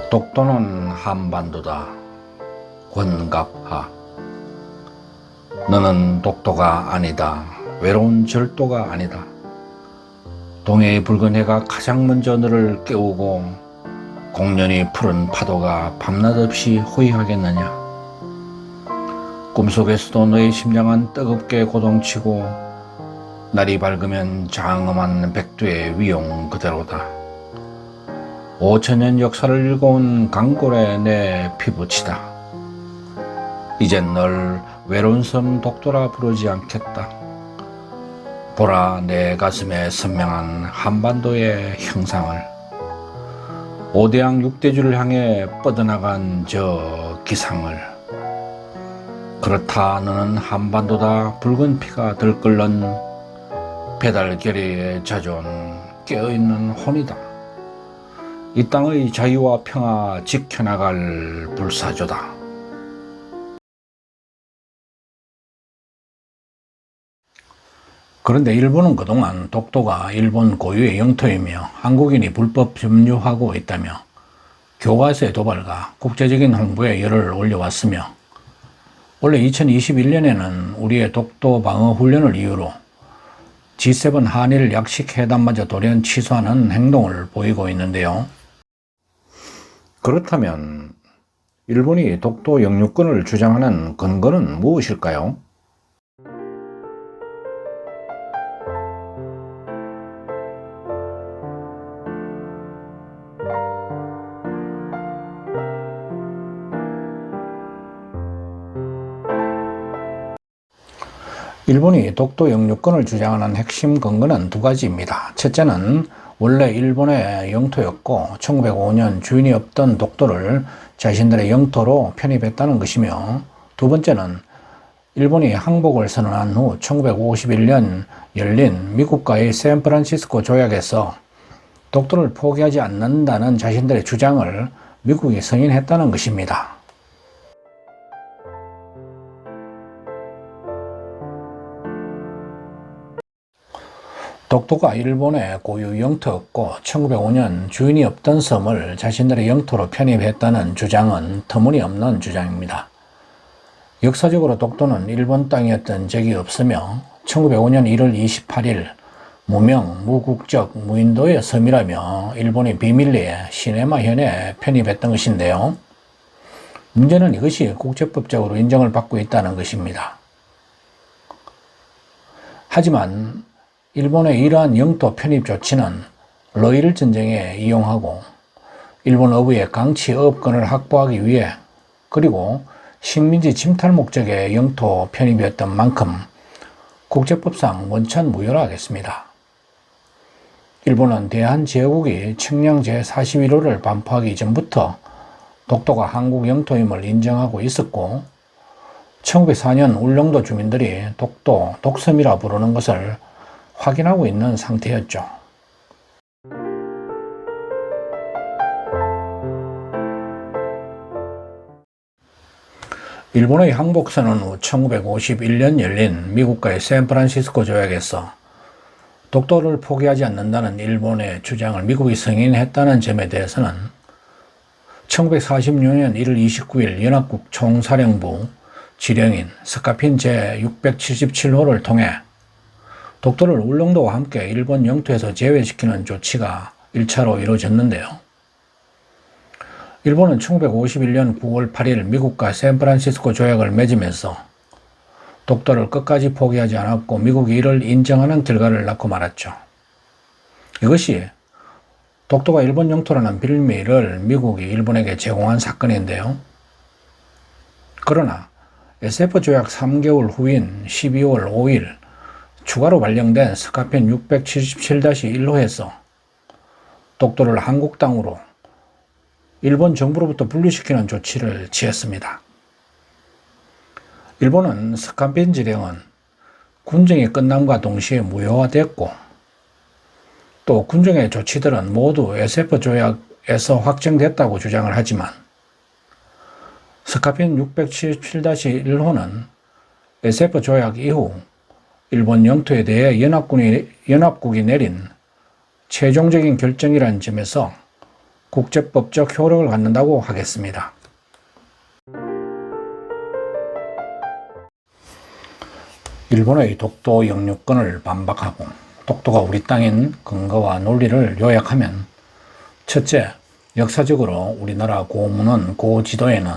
독도는 한반도다. 권갑하. 너는 독도가 아니다. 외로운 절도가 아니다. 동해의 붉은 해가 가장 먼저 너를 깨우고 공연히 푸른 파도가 밤낮 없이 호위하겠느냐. 꿈속에서도 너의 심장은 뜨겁게 고동치고 날이 밝으면 장엄한 백두의 위용 그대로다. 5000년 역사를 읽어온 강골의 내 피부치다. 이젠 널 외로운 섬 독도라 부르지 않겠다. 보라 내 가슴에 선명한 한반도의 형상을, 오대양 육대주를 향해 뻗어나간 저 기상을. 그렇다 너는 한반도다. 붉은 피가 들끓는 배달결의에 자존 깨어있는 혼이다. 이 땅의 자유와 평화 지켜나갈 불사조다. 그런데 일본은 그동안 독도가 일본 고유의 영토이며 한국인이 불법 점유하고 있다며 교과서의 도발과 국제적인 홍보에 열을 올려왔으며, 원래 2021년에는 우리의 독도 방어 훈련을 이유로 G7 한일 약식 회담마저 돌연 취소하는 행동을 보이고 있는데요. 그렇다면 일본이 독도 영유권을 주장하는 근거는 무엇일까요? 일본이 독도 영유권을 주장하는 핵심 근거는 두 가지입니다. 첫째는 원래 일본의 영토였고 1905년 주인이 없던 독도를 자신들의 영토로 편입했다는 것이며, 두 번째는 일본이 항복을 선언한 후 1951년 열린 미국과의 샌프란시스코 조약에서 독도를 포기하지 않는다는 자신들의 주장을 미국이 승인했다는 것입니다. 독도가 일본의 고유 영토였고 1905년 주인이 없던 섬을 자신들의 영토로 편입했다는 주장은 터무니없는 주장입니다. 역사적으로 독도는 일본 땅이었던 적이 없으며 1905년 1월 28일 무명, 무국적, 무인도의 섬이라며 일본이 비밀리에 시네마현에 편입했던 것인데요. 문제는 이것이 국제법적으로 인정을 받고 있다는 것입니다. 하지만 일본의 이러한 영토 편입 조치는 러일 전쟁에 이용하고 일본 어부의 강치 어업권을 확보하기 위해, 그리고 식민지 침탈 목적의 영토 편입이었던 만큼 국제법상 원천 무효라겠습니다. 일본은 대한제국이 측량 제41호를 반포하기 이전부터 독도가 한국 영토임을 인정하고 있었고 1904년 울릉도 주민들이 독도, 독섬이라 부르는 것을 확인하고 있는 상태였죠. 일본의 항복선언 후 1951년 열린 미국과의 샌프란시스코 조약에서 독도를 포기하지 않는다는 일본의 주장을 미국이 승인했다는 점에 대해서는 1946년 1월 29일 연합국 총사령부 지령인 스카핀 제677호를 통해 독도를 울릉도와 함께 일본 영토에서 제외시키는 조치가 1차로 이루어졌는데요. 일본은 1951년 9월 8일 미국과 샌프란시스코 조약을 맺으면서 독도를 끝까지 포기하지 않았고 미국이 이를 인정하는 결과를 낳고 말았죠. 이것이 독도가 일본 영토라는 빌미를 미국이 일본에게 제공한 사건인데요. 그러나 SF 조약 3개월 후인 12월 5일 추가로 발령된 스카핀 677-1호에서 독도를 한국 땅으로 일본 정부로부터 분리시키는 조치를 취했습니다. 일본은 스카핀 지령은 군정이 끝남과 동시에 무효화됐고, 또 군정의 조치들은 모두 SF 조약에서 확정됐다고 주장을 하지만 스카핀 677-1호는 SF 조약 이후 일본 영토에 대해 연합국이 내린 최종적인 결정이라는 점에서 국제법적 효력을 갖는다고 하겠습니다. 일본의 독도 영유권을 반박하고 독도가 우리 땅인 근거와 논리를 요약하면, 첫째, 역사적으로 우리나라 고문헌 고지도에는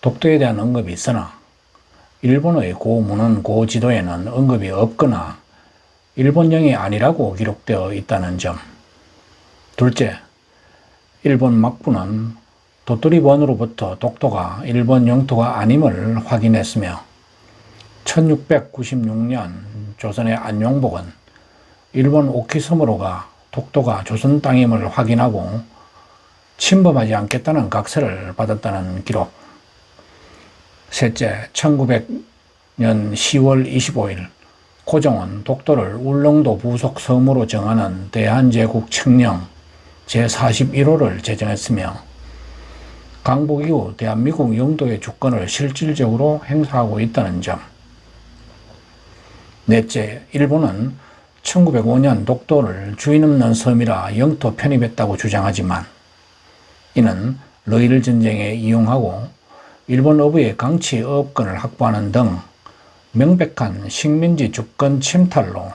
독도에 대한 언급이 있으나 일본의 고문헌 고지도에는 언급이 없거나 일본령이 아니라고 기록되어 있다는 점. 둘째, 일본 막부는 도토리번으로부터 독도가 일본 영토가 아님을 확인했으며 1696년 조선의 안용복은 일본 오키스모로가 독도가 조선 땅임을 확인하고 침범하지 않겠다는 각서를 받았다는 기록. 셋째, 1900년 10월 25일 고종은 독도를 울릉도 부속 섬으로 정하는 대한제국 칙령 제41호를 제정했으며 강복 이후 대한민국 영도의 주권을 실질적으로 행사하고 있다는 점. 넷째, 일본은 1905년 독도를 주인 없는 섬이라 영토 편입했다고 주장하지만 이는 러일 전쟁에 이용하고 일본 어부의 강치 어업권을 확보하는 등 명백한 식민지 주권 침탈로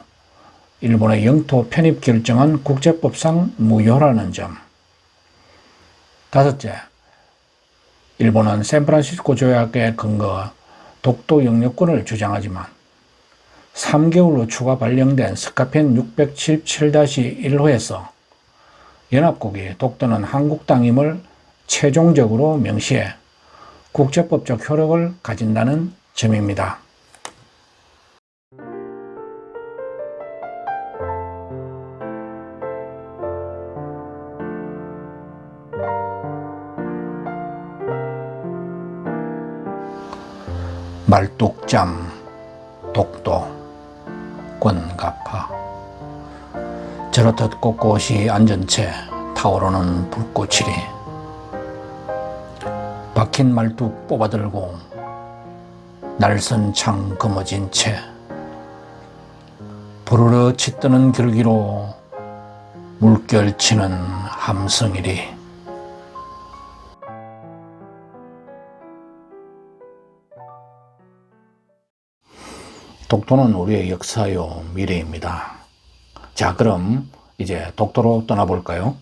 일본의 영토 편입 결정은 국제법상 무효라는 점. 다섯째, 일본은 샌프란시스코 조약에 근거 독도 영유권을 주장하지만 3개월 후 추가 발령된 스카펜 677-1호에서 연합국이 독도는 한국 땅임을 최종적으로 명시해 국제법적 효력을 가진다는 점입니다. 말뚝잠, 독도, 권갑하. 저렇듯 꼿꼿이 앉은 채 타오르는 불꽃이리. 박힌 말뚝 뽑아들고 날선 창 검어진 채 부르르 치뜨는 결기로 물결치는 함성이리. 독도는 우리의 역사요 미래입니다. 자, 그럼 이제 독도로 떠나볼까요?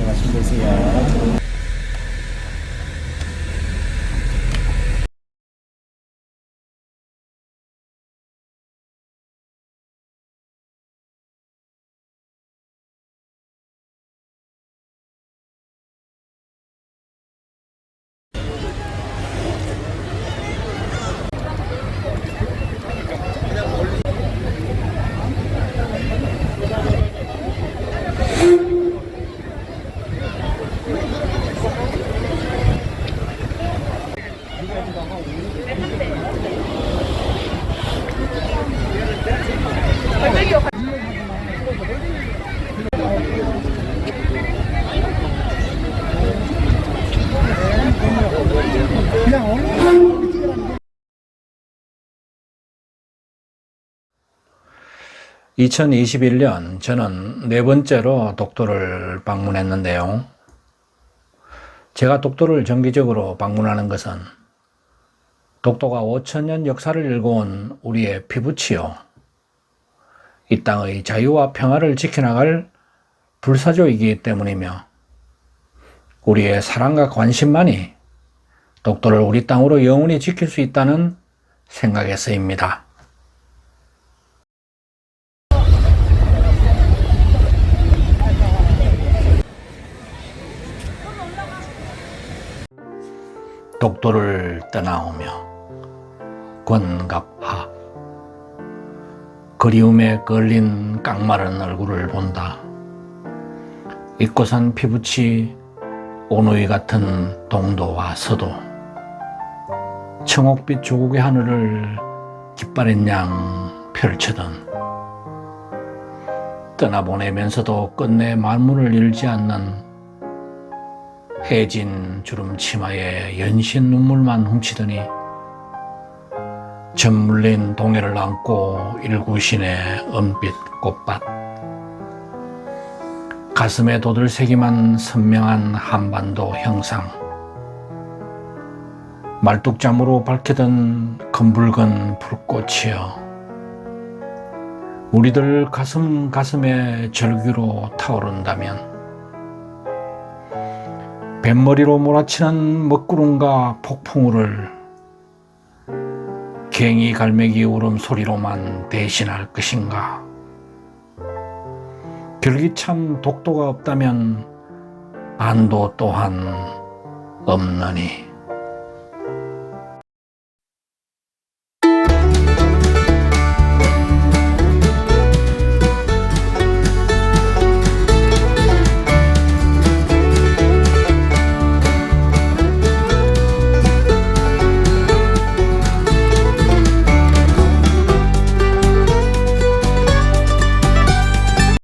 말씀 주세요. 2021년 저는 네 번째로 독도를 방문했는데요. 제가 독도를 정기적으로 방문하는 것은 독도가 5000년 역사를 일궈온 우리의 피부치요, 이 땅의 자유와 평화를 지켜나갈 불사조이기 때문이며 우리의 사랑과 관심만이 독도를 우리 땅으로 영원히 지킬 수 있다는 생각에서입니다. 독도를 떠나오며 권갑하. 그리움에 걸린 깡마른 얼굴을 본다. 잊고 산 피부치 오누이 같은 동도와 서도, 청옥빛 조국의 하늘을 깃바랜 양 펼치던, 떠나보내면서도 끝내 말문을 열지 않는 해진 주름 치마에 연신 눈물만 훔치더니 젖물린 동해를 안고 일구신의 은빛 꽃밭, 가슴에 도들새기만 선명한 한반도 형상, 말뚝잠으로 밝히던 검붉은 불꽃이여 우리들 가슴에 절규로 타오른다면, 뱃머리로 몰아치는 먹구름과 폭풍우를 괭이 갈매기 울음소리로만 대신할 것인가? 결기찬 독도가 없다면 안도 또한 없느니.